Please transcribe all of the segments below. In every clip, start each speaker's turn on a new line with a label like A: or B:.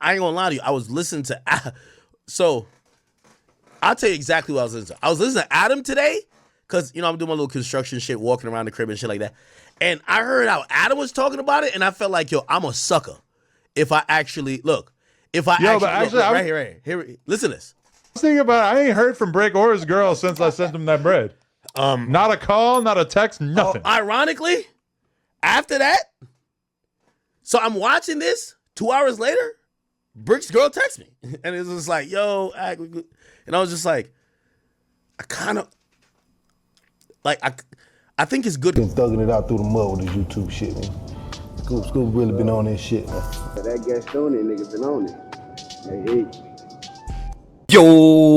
A: I ain't gonna lie to you. I was listening to so I'll tell you exactly what I was listening to. I was listening to Adam today because I'm doing my little construction shit, walking around the crib and shit like that. And I heard how Adam was talking about it, and I felt like, yo, I'm a sucker. If I actually look, right here, listen to this.
B: I was thinking about it. I ain't heard from Bricc or his girl since I sent him that bread. Not a call, not a text, nothing.
A: Ironically, after that, so I'm watching this 2 hours later, Brick's girl texts me. And it was just like, yo, and I was just like, I kind of, like, I think it's good.
C: Been thugging it out through the mud with this YouTube shit, man. Scoop really been on this shit, man.
D: That Gastonian nigga been on it. Hey.
E: Yo,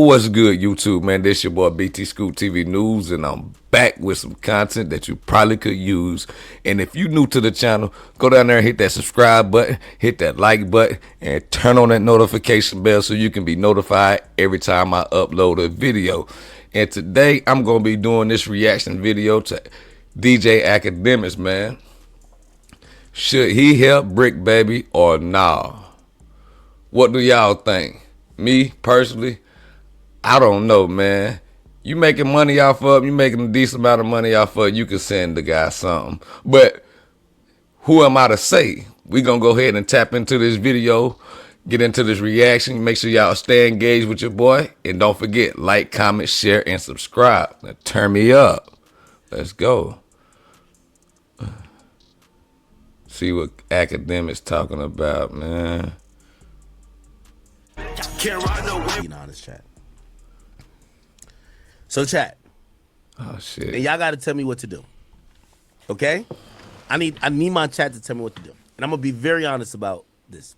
E: what's good, YouTube, man? This your boy BT Scoop TV News, and I'm back with some content that you probably could use. And if you new to the channel, go down there and hit that subscribe button, hit that like button, and turn on that notification bell so you can be notified every time I upload a video. And today, I'm going to be doing this reaction video to DJ Akademiks, man. Should he help Bricc Baby or nah? What do y'all think? Me, personally, I don't know, man. You making money off of him, you making a decent amount of money off of it, you can send the guy something. But who am I to say? We gonna go ahead and tap into this video, get into this reaction. Make sure y'all stay engaged with your boy. And don't forget, like, comment, share, and subscribe. Now turn me up. Let's go. See what Akademiks talking about, man.
A: Being honest, chat. So, chat.
E: Oh shit.
A: And y'all got to tell me what to do. Okay? I need my chat to tell me what to do. And I'm gonna be very honest about this.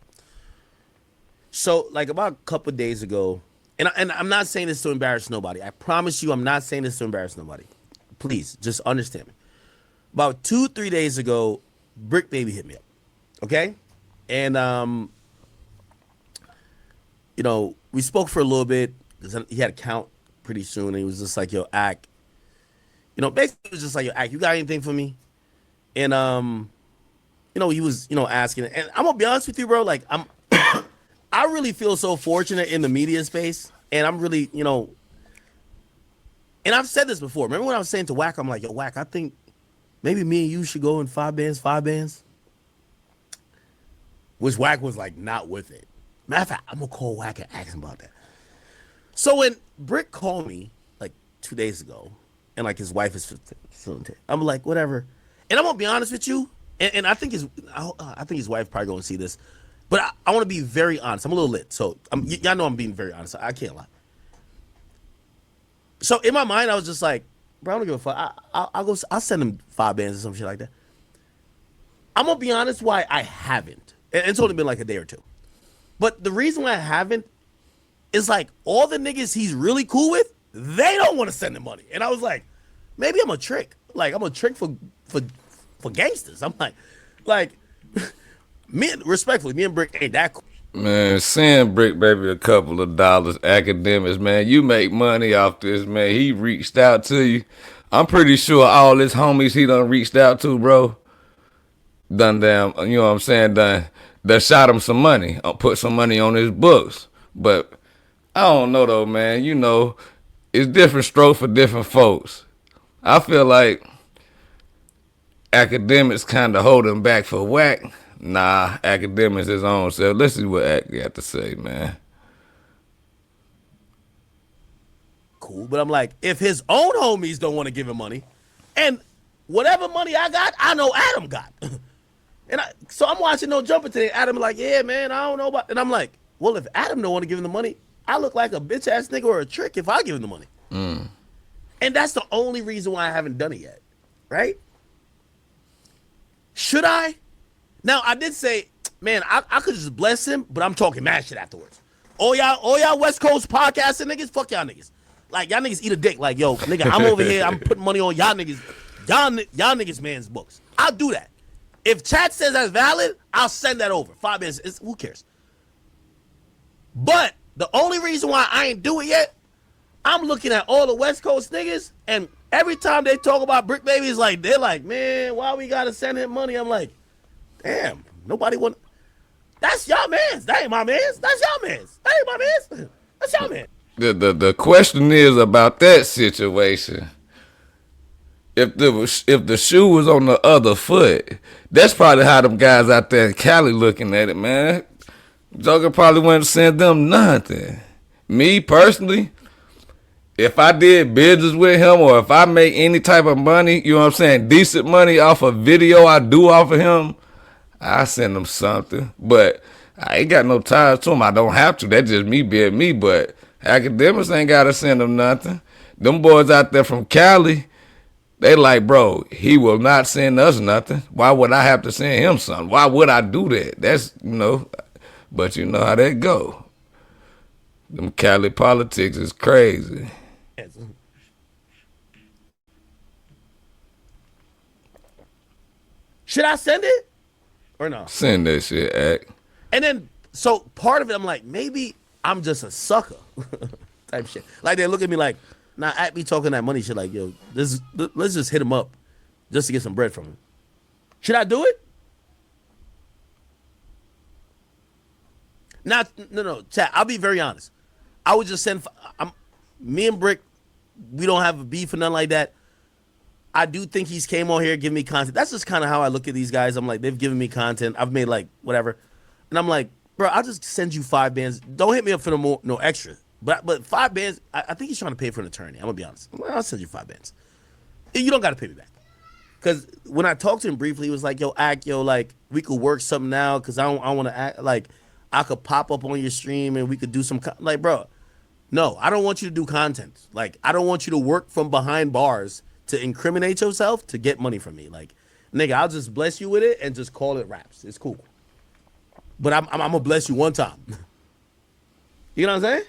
A: So, like about a couple of days ago, and I'm not saying this to embarrass nobody. I promise you, I'm not saying this to embarrass nobody. Please, just understand me. About 2-3 days ago, Bricc Baby hit me up. Okay? And we spoke for a little bit because he had a count pretty soon, and he was just like, yo, Ak. Basically it was just like, yo, Ak, you got anything for me? And he was, asking, and I'm gonna be honest with you, bro, like I really feel so fortunate in the media space, and I'm really, and I've said this before. Remember when I was saying to Wack, I'm like, yo, Wack, I think maybe me and you should go in 5 bands. Which Wack was like not with it. Matter of fact, I'm gonna call Wack and ask him about that. So when Bricc called me like 2 days ago, and like his wife is facilitating, I'm like, whatever. And I'm gonna be honest with you, and I think his wife probably gonna see this, but I want to be very honest. I'm a little lit, so y'all know I'm being very honest. I can't lie. So in my mind, I was just like, bro, I don't give a fuck. I'll send him 5 bands or some shit like that. I'm gonna be honest why I haven't. And it's only been like a day or two. But the reason why I haven't is like all the niggas he's really cool with, they don't want to send him money. And I was like, maybe I'm a trick. Like I'm a trick for gangsters. I'm like respectfully, me and Bricc ain't that cool.
E: Man, send Bricc Baby a couple of dollars. Akademiks, man, you make money off this, man. He reached out to you. I'm pretty sure all his homies he done reached out to, bro, done damn, you know what I'm saying, done shot him some money, put some money on his books. But I don't know though, man. It's different strokes for different folks. I feel like Akademiks kind of holding back for Wack. Nah, Akademiks his own self. Let's see what Ak got to say, man.
A: Cool, but I'm like, if his own homies don't want to give him money, and whatever money I got, I know Adam got. So I'm watching No Jumper today. Adam like, yeah, man, I don't know about. And I'm like, well, if Adam don't want to give him the money, I look like a bitch ass nigga or a trick if I give him the money. And that's the only reason why I haven't done it yet, right? Should I? Now I did say, man, I could just bless him, but I'm talking mad shit afterwards. All y'all West Coast podcasting niggas, fuck y'all niggas. Like y'all niggas eat a dick. Like yo, nigga, I'm over here. I'm putting money on y'all niggas. Y'all niggas man's books. I'll do that. If chat says that's valid, I'll send that over. 5 minutes, who cares? But the only reason why I ain't do it yet, I'm looking at all the West Coast niggas, and every time they talk about Bricc Baby, it's like, they're like, man, why we gotta send him money? I'm like, damn, nobody want. That's y'all man's. That ain't my man's. That's y'all man's. That ain't my man's. That's y'all man.
E: The question is about that situation. If the shoe was on the other foot, that's probably how them guys out there in Cali looking at it, man. Joker probably wouldn't send them nothing. Me personally, if I did business with him or if I make any type of money, you know what I'm saying, decent money off a video I do off of him, I send him something. But I ain't got no ties to him. I don't have to. That's just me being me. But Akademiks ain't got to send him nothing. Them boys out there from Cali, they like, bro, he will not send us nothing. Why would I have to send him something? Why would I do that? That's, but you know how that go. Them Cali politics is crazy.
A: Should I send it or no?
E: Send that shit, Ak.
A: And then, so part of it, I'm like, maybe I'm just a sucker type shit. Like, they look at me like, nah, Ak be talking that money shit like, yo, let's just hit him up just to get some bread from him. Should I do it? No, chat, I'll be very honest. I would just send, me and Bricc, we don't have a beef or nothing like that. I do think he's came on here giving me content. That's just kind of how I look at these guys. I'm like, they've given me content. I've made like whatever. And I'm like, bro, I'll just send you 5 bands. Don't hit me up for no extra. But 5 bands, I think he's trying to pay for an attorney. I'm going to be honest. I'll send you 5 bands. You don't got to pay me back. Because when I talked to him briefly, he was like, yo, Ak, like, we could work something out because I want to act like I could pop up on your stream and we could do some, like, bro, no, I don't want you to do content. Like, I don't want you to work from behind bars to incriminate yourself to get money from me. Like, nigga, I'll just bless you with it and just call it raps. It's cool. But I'm going to bless you one time. You know what I'm saying?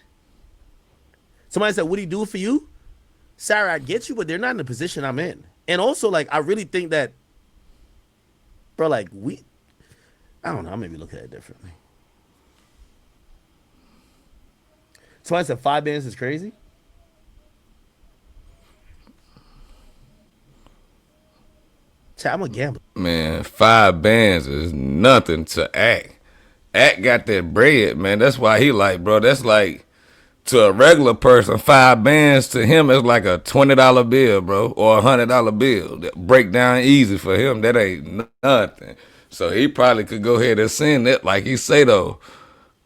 A: Somebody said, what'd he do for you? Sarah, I get you, but they're not in the position I'm in. And also, like, I really think that, bro, like, I don't know, I maybe look at it differently. Somebody said 5 bands is crazy. Chat, I'm a gambler.
E: Man, 5 bands is nothing to Ak. Ak got that bread, man. That's why he like, bro, that's like, to a regular person, 5 bands to him is like a $20 bill, bro, or $100 bill. That break down easy for him. That ain't nothing. So he probably could go ahead and send that, like he say though.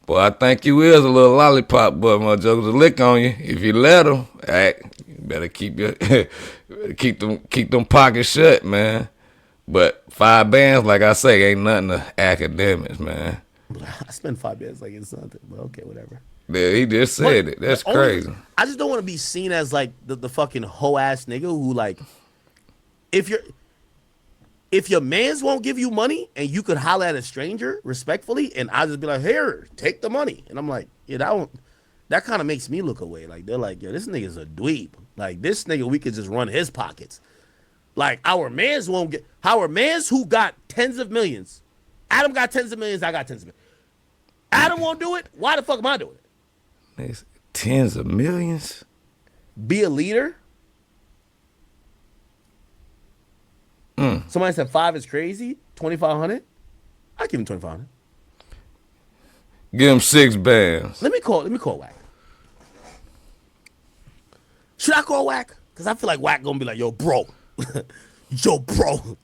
E: Boy, I think you is a little lollipop, but my jokers will lick on you if you let them. You better keep your keep them pockets shut, man. But 5 bands, like I say, ain't nothing to Akademiks, man.
A: I spend 5 bands like it's something, but okay, whatever.
E: Yeah, he just said it. That's crazy.
A: I just don't want to be seen as like the fucking hoe ass nigga who, like, if your mans won't give you money and you could holler at a stranger respectfully, and I just be like, here, take the money, and I'm like, yeah, that kind of makes me look away. Like, they're like, yo, this nigga's a dweeb. Like, this nigga, we could just run his pockets. Like, our mans who got tens of millions. Adam got tens of millions. I got tens of millions. Adam won't do it. Why the fuck am I doing it?
E: It's tens of millions.
A: Be a leader. Somebody said 5 is crazy. 2,500. I give him 2,500.
E: Give him 6 bands.
A: Let me call Wack. Should I call Wack? Because I feel like Wack gonna be like, yo, bro. Yo, bro.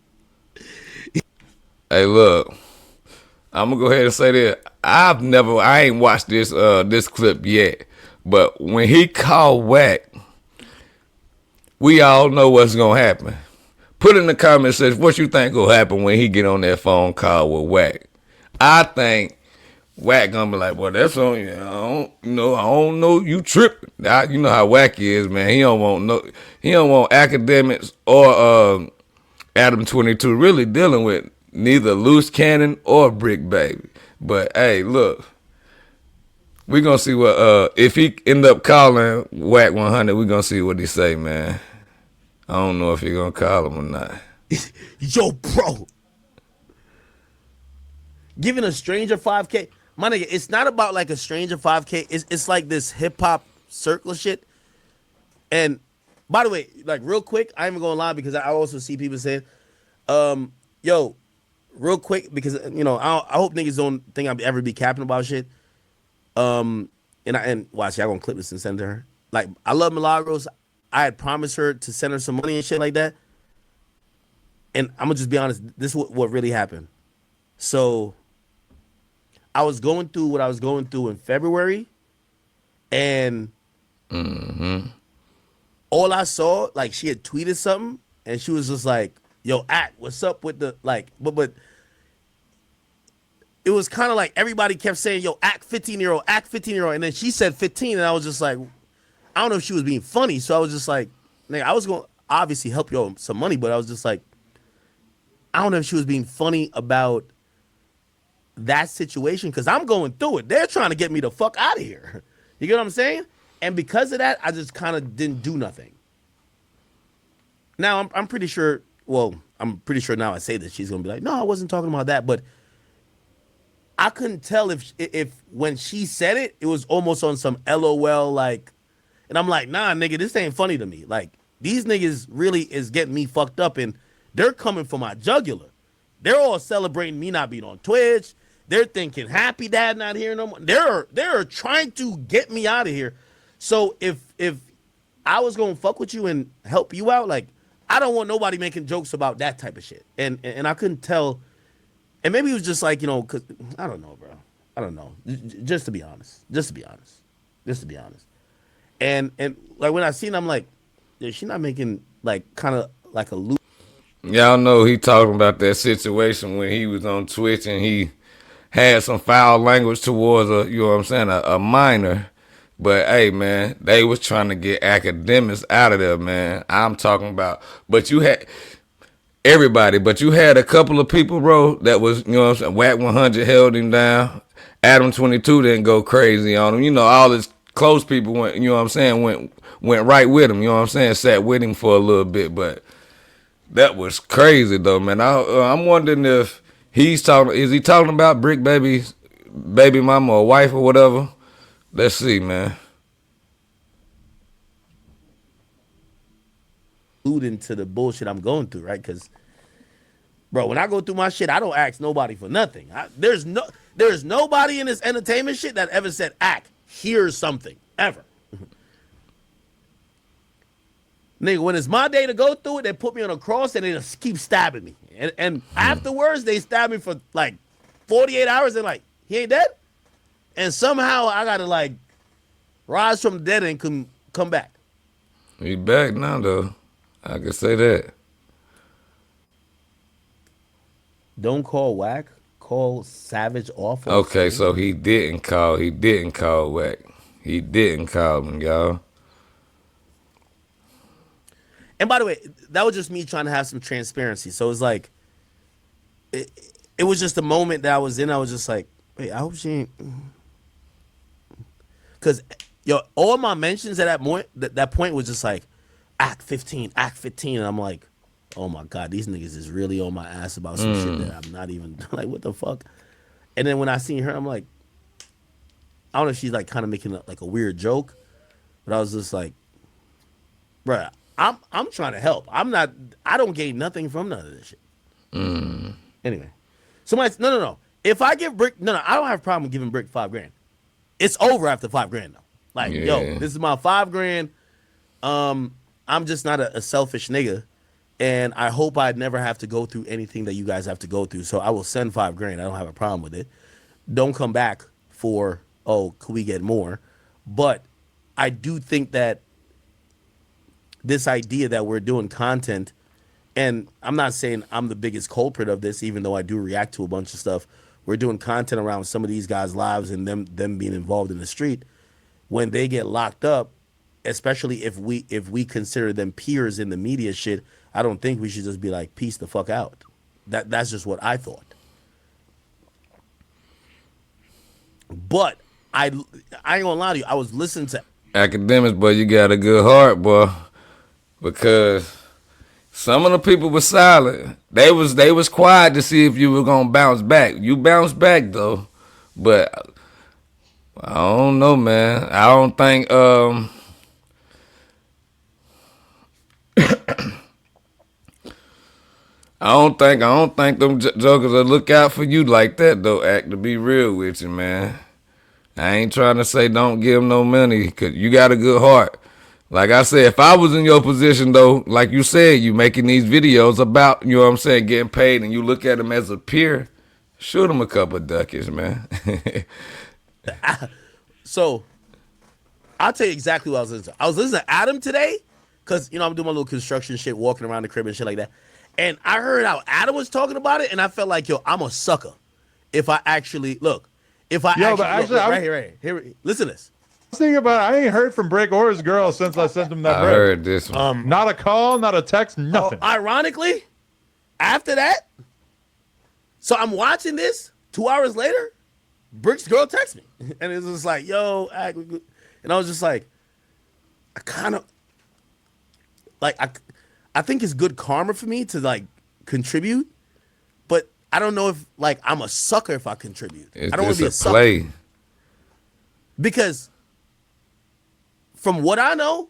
E: Hey, look. I'm gonna go ahead and say that I ain't watched this clip yet. But when he called Wack, we all know what's gonna happen. Put in the comment section what you think will happen when he get on that phone call with Wack. I think Wack gonna be like, well, that's on you. I don't know, you tripping. You know how Wack is, man. He don't want Akademiks or Adam22 really dealing with neither Loose Cannon or Bricc Baby. But hey, look, we gonna see what if he end up calling Wack 100. We gonna see what he say, man. I don't know if he gonna call him or not.
A: Yo, bro. Giving a stranger 5K. My nigga, it's not about like a stranger 5K. It's like this hip hop circle shit. And by the way, like real quick, I ain't even gonna lie because I also see people saying, yo, real quick, because I hope niggas don't think I'll ever be capping about shit. And watch, y'all gonna clip this and send it to her. Like, I love Milagros. I had promised her to send her some money and shit like that. And I'm gonna just be honest. This is what really happened. So I was going through what I was going through in February, and all I saw, like, she had tweeted something, and she was just like, "Yo, what's up with the like?" But it was kind of like everybody kept saying, "Yo, 15-year-old, 15-year-old," and then she said 15, and I was just like, I don't know if she was being funny, so I was just like, nigga, I was gonna obviously help you some money, but I was just like, I don't know if she was being funny about that situation, because I'm going through it. They're trying to get me the fuck out of here. You get what I'm saying? And because of that, I just kind of didn't do nothing. Now I'm pretty sure. Well, I'm pretty sure now I say that she's gonna be like, no, I wasn't talking about that. But I couldn't tell if when she said it, it was almost on some LOL like, and I'm like, nah, nigga, this ain't funny to me. Like, these niggas really is getting me fucked up, and they're coming for my jugular. They're all celebrating me not being on Twitch. They're thinking Happy Dad not here no more. They're trying to get me out of here. So if I was gonna fuck with you and help you out, like, I don't want nobody making jokes about that type of shit. And I couldn't tell. And maybe it was just like, cause I don't know, bro. I don't know. Just to be honest. And like, when I seen, I'm like, is she not making like kind of like a loop?
E: Y'all know he talking about that situation when he was on Twitch and he had some foul language towards a minor. But hey, man, they was trying to get Akademiks out of there, man. I'm talking about, but you had everybody, but you had a couple of people, bro, that was, Whack 100 held him down. Adam22 didn't go crazy on him. All his close people went, went right with him, sat with him for a little bit, but that was crazy though, man. I'm wondering if is he talking about Bricc Baby's baby mama or wife or whatever? Let's see, man.
A: Into the bullshit I'm going through, right? Because, bro, when I go through my shit, I don't ask nobody for nothing. There's nobody in this entertainment shit that ever said, here's something, ever. Nigga, when it's my day to go through it, they put me on a cross and they just keep stabbing me. And afterwards, they stab me for like 48 hours and like, he ain't dead? And somehow I gotta like rise from the dead and come back.
E: He back now though. I can say that.
A: Don't call Whack, call Savage off.
E: Okay, so he didn't call Whack. He didn't call him, y'all.
A: And by the way, that was just me trying to have some transparency. So it's like, it was just a moment that I was in. I was just like, wait, I hope she ain't. Because, all my mentions at that point was just like, act 15. And I'm like, oh my God, these niggas is really on my ass about some shit that I'm not even, like, what the fuck? And then when I seen her, I'm like, I don't know if she's like kind of making like a weird joke, but I was just like, bruh, I'm trying to help. I don't gain nothing from none of this shit. Anyway, no. If I give Bricc, I don't have a problem giving Bricc $5,000. It's over after $5,000 though. Like, yo, this is my $5,000. I'm just not a selfish nigga, and I hope I never have to go through anything that you guys have to go through. So I will send $5,000. I don't have a problem with it. Don't come back for, could we get more? But I do think that this idea that we're doing content, and I'm not saying I'm the biggest culprit of this, even though I do react to a bunch of stuff. We're doing content around some of these guys' lives and them being involved in the street. When they get locked up, especially if we consider them peers in the media shit, I don't think we should just be like, peace the fuck out. That's just what I thought. But I ain't gonna lie to you, I was listening to
E: Akademiks, boy, you got a good heart, boy. Because some of the people were silent. They was quiet to see if you were gonna bounce back. You bounced back though. But I don't know, man. I don't think I don't think them jokers will look out for you like that though. Act to be real with you, man. I ain't trying to say don't give them no money, cause you got a good heart. Like I said, if I was in your position though, like you said, you making these videos about, you know what I'm saying, getting paid, and you look at them as a peer, shoot them a couple of ducats, man.
A: So, I'll tell you exactly what I was listening to. I was listening to Adam today, because, you know, I'm doing my little construction shit, walking around the crib and shit like that. And I heard how Adam was talking about it, and I felt like, yo, I'm a sucker. If I actually, look, if I actually, look, right here, listen to this.
B: I was thinking about it. I ain't heard from Bricc or his girl since I sent him that bread.
E: I heard this one.
B: Not a call, not a text, nothing.
A: Ironically, after that, so I'm watching this, 2 hours later, Brick's girl texts me. And it was just like, yo, and I was just like, I kind of, like, I think it's good karma for me to, like, contribute, but I don't know if, like, I'm a sucker if I contribute. I don't want to be a sucker. Play. Because from what I know,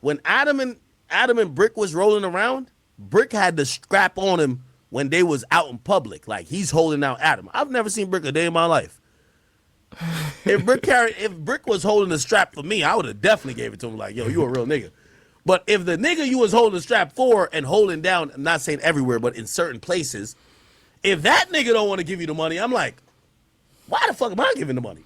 A: when Adam and Bricc was rolling around, Bricc had the strap on him when they was out in public. Like, he's holding out Adam. I've never seen Bricc a day in my life. If Bricc was holding the strap for me, I would have definitely gave it to him. Like, yo, you a real nigga. But if the nigga you was holding the strap for and holding down, I'm not saying everywhere, but in certain places, if that nigga don't want to give you the money, I'm like, why the fuck am I giving the money?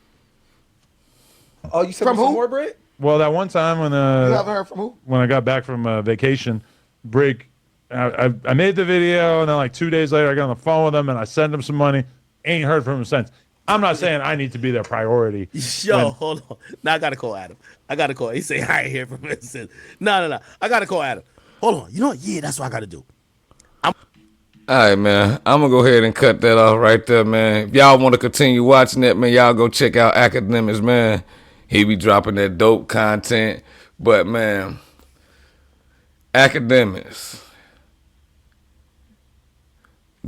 F: Oh, you said from who? More Bricc?
B: Well, that one time when
F: you haven't heard from who?
B: When I got back from vacation, Bricc, I made the video, and then like 2 days later, I got on the phone with him and I sent him some money. Ain't heard from him since. I'm not saying I need to be their priority.
A: Yo, hold on. Now I gotta call Adam. He say I ain't hear from him since. No. I gotta call Adam. Hold on. You know what? Yeah, that's what I gotta do.
E: All right, man. I'm going to go ahead and cut that off right there, man. If y'all want to continue watching it, man, y'all go check out Akademiks, man. He be dropping that dope content. But, man, Akademiks,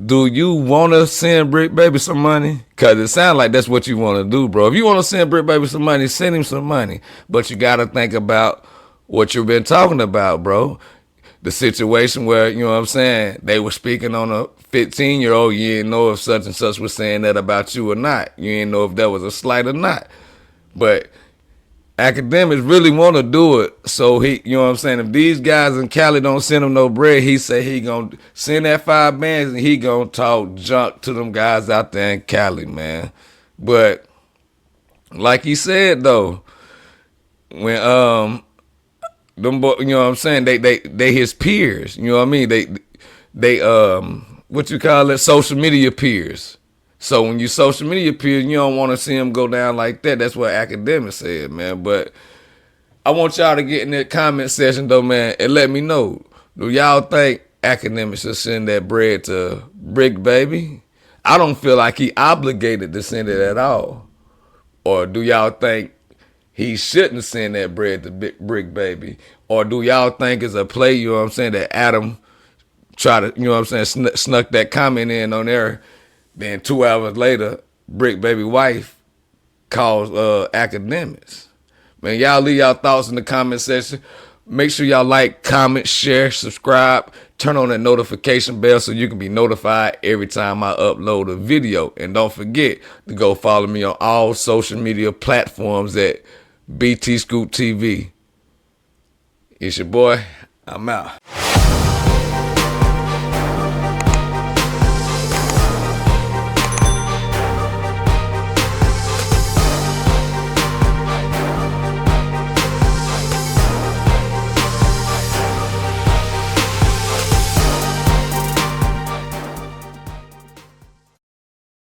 E: do you want to send Bricc Baby some money? Because it sounds like that's what you want to do, bro. If you want to send Bricc Baby some money, send him some money. But you got to think about what you've been talking about, bro. The situation where, you know what I'm saying, they were speaking on a 15-year-old, you didn't know if such and such was saying that about you or not. You didn't know if that was a slight or not. But Akademiks really want to do it. So he, you know what I'm saying, if these guys in Cali don't send him no bread, he say he gonna send that 5 bands and he gonna talk junk to them guys out there in Cali, man. But like he said though, when them boy, you know what I'm saying, they his peers, you know what I mean? They what you call it, social media peers. So when you social media peers, you don't want to see them go down like that. That's what Akademiks said, man. But I want y'all to get in that comment section though, man, and let me know. Do y'all think Akademiks should send that bread to Bricc Baby? I don't feel like he obligated to send it at all. Or do y'all think he shouldn't send that bread to Bricc Baby? Or do y'all think it's a play, you know what I'm saying, that Adam try to, you know what I'm saying, snuck that comment in on there, then 2 hours later, Bricc Baby wife calls Akademiks? Man, y'all leave y'all thoughts in the comment section. Make sure y'all like, comment, share, subscribe, turn on that notification bell so you can be notified every time I upload a video. And don't forget to go follow me on all social media platforms at BT Scoop TV. It's your boy. I'm out.